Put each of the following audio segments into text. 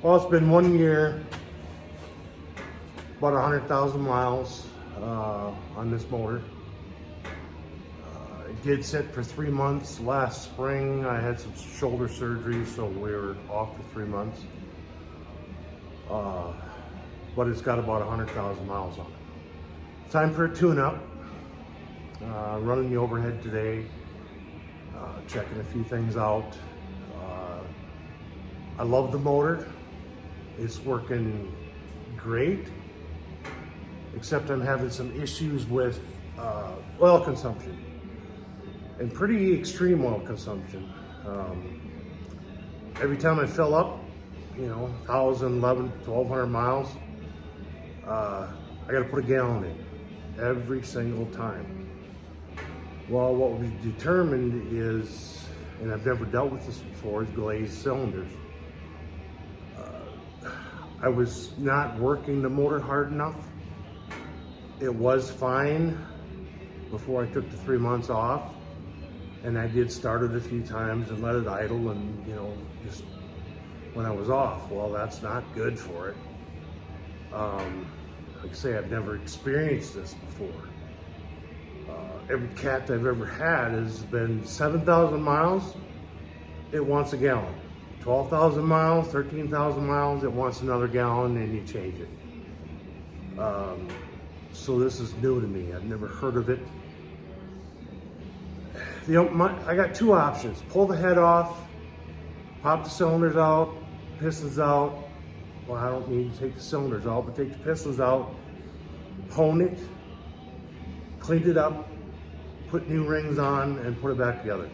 Well, it's been 1 year, about 100,000 miles on this motor. It did sit for 3 months. Last spring, I had some shoulder surgery, so we were off for 3 months. But it's got about 100,000 miles on it. Time for a tune-up. Running the overhead today, checking a few things out. I love the motor. It's working great, except I'm having some issues with oil consumption, and pretty extreme oil consumption. Every time I fill up, 1,000, 11, 1,200 miles, I gotta put a gallon in every single time. Well, what we determined is, and I've never dealt with this before, is glazed cylinders. I was not working the motor hard enough. It was fine before I took the 3 months off, and I did start it a few times and let it idle, and just when I was off. Well, that's not good for it. Like I say, I've never experienced this before. Every cat I've ever had has been 7,000 miles, it wants a gallon. 12,000 miles, 13,000 miles, it wants another gallon, and you change it. So this is new to me. I've never heard of it. I got two options: pull the head off, pop the cylinders out, pistons out. Well, I don't need to take the cylinders out, but take the pistons out, hone it, clean it up, put new rings on, and put it back together.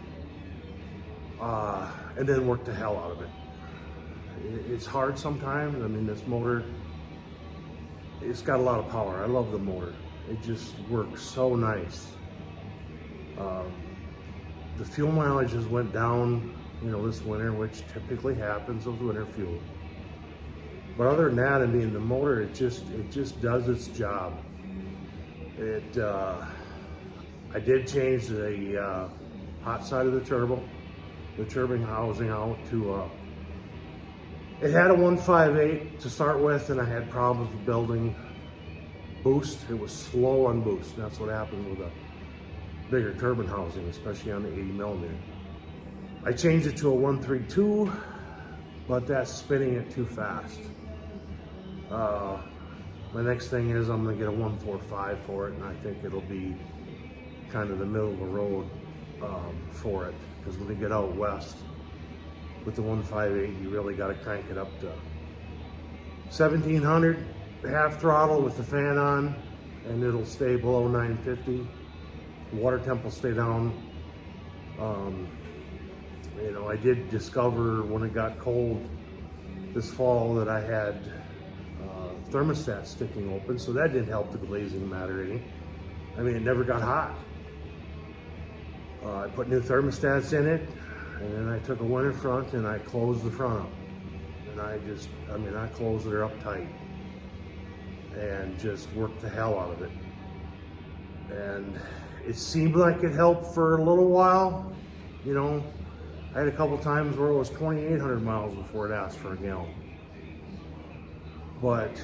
And then work the hell out of it. It's hard sometimes. I mean, this motor, it's got a lot of power. I love the motor. It just works so nice. The fuel mileage has went down, this winter, which typically happens with winter fuel. But other than that, I mean, the motor, it just does its job. I did change the hot side of the turbine housing out to, it had a 1.58 to start with, and I had problems with building boost. It was slow on boost. That's what happens with a bigger turbine housing, especially on the 80 millimeter. I changed it to a 132, but that's spinning it too fast. My next thing is I'm gonna get a 145 for it, and I think it'll be kind of the middle of the road for it, because when you get out west with the 1.58, you really got to crank it up to 1,700 half throttle with the fan on, and it'll stay below 950. The water temp will stay down. I did discover when it got cold this fall that I had thermostat sticking open, so that didn't help the glazing matter any. I mean, it never got hot. I put new thermostats in it, and then I took a winter front and I closed the front up. And I closed it up tight and just worked the hell out of it. And it seemed like it helped for a little while. I had a couple times where it was 2,800 miles before it asked for a gallon. But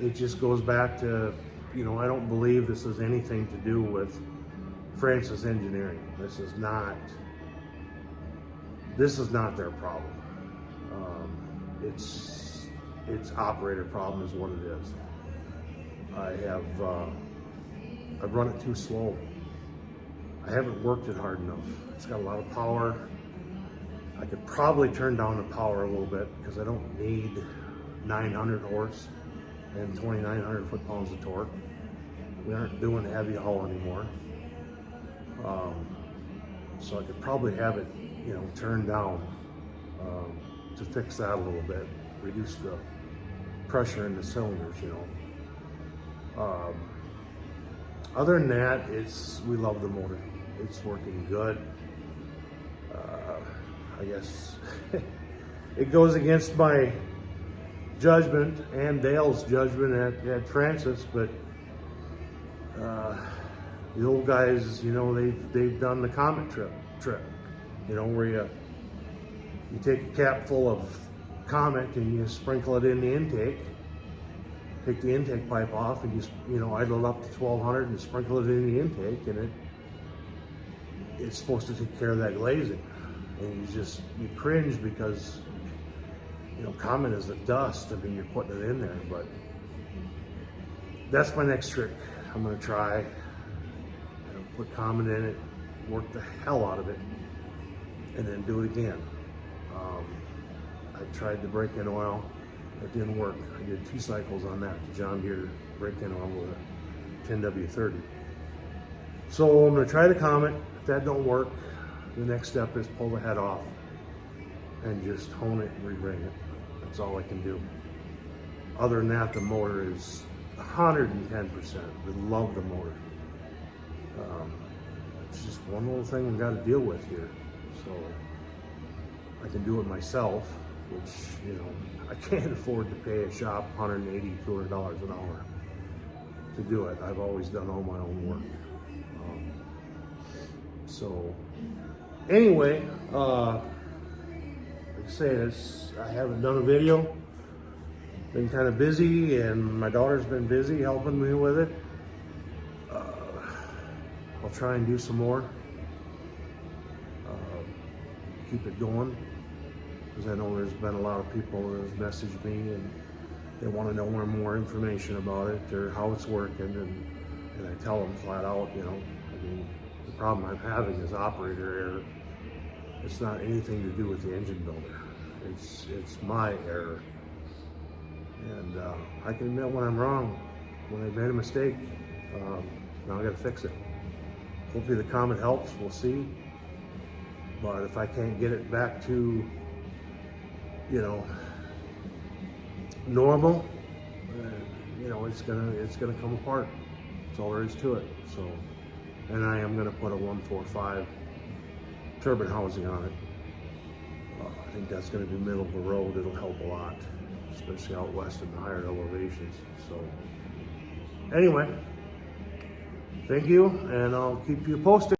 it just goes back to, I don't believe this has anything to do with Francis Engineering. This is not their problem. It's operator problem is what it is. I've run it too slow. I haven't worked it hard enough. It's got a lot of power. I could probably turn down the power a little bit, because I don't need 900 horse and 2,900 foot-pounds of torque. We aren't doing heavy haul anymore. So I could probably have it, turned down to fix that a little bit, reduce the pressure in the cylinders, Other than that, we love the motor. It's working good. I guess it goes against my judgment and Dale's judgment at Francis, but the old guys, they've done the comet trip, where you take a cap full of Comet, and you sprinkle it in the intake. Take the intake pipe off and just, idle it up to 1200 and sprinkle it in the intake, and it's supposed to take care of that glazing. And you cringe because, Comet is the dust. I mean, you're putting it in there, but that's my next trick. I'm gonna try, put Comet in it, work the hell out of it, and then do it again. I tried the break-in oil. It didn't work. I did 2 cycles on that, the John Deere break-in oil with a 10W30. So I'm gonna try the Comet. If that don't work, the next step is pull the head off and just hone it and re-ring it. That's all I can do. Other than that, the motor is 110%. I love the motor. It's just one little thing I've got to deal with here. So I can do it myself, which, I can't afford to pay a shop $180, $200 an hour to do it. I've always done all my own work. So anyway, like I say, I haven't done a video. Been kind of busy, and my daughter's been busy helping me with it. I'll try and do some more. Keep it going, because I know there's been a lot of people that have messaged me and they want to know more information about it or how it's working, and I tell them flat out, the problem I'm having is operator error. It's not anything to do with the engine builder. It's my error. And I can admit when I'm wrong, when I've made a mistake. Now I gotta fix it. Hopefully the Comet helps, we'll see. But if I can't get it back to, normal, it's gonna come apart. That's all there is to it. So, and I am gonna put a 145 turbine housing on it. I think that's gonna be middle of the road. It'll help a lot, especially out west in the higher elevations. So anyway, thank you, and I'll keep you posted.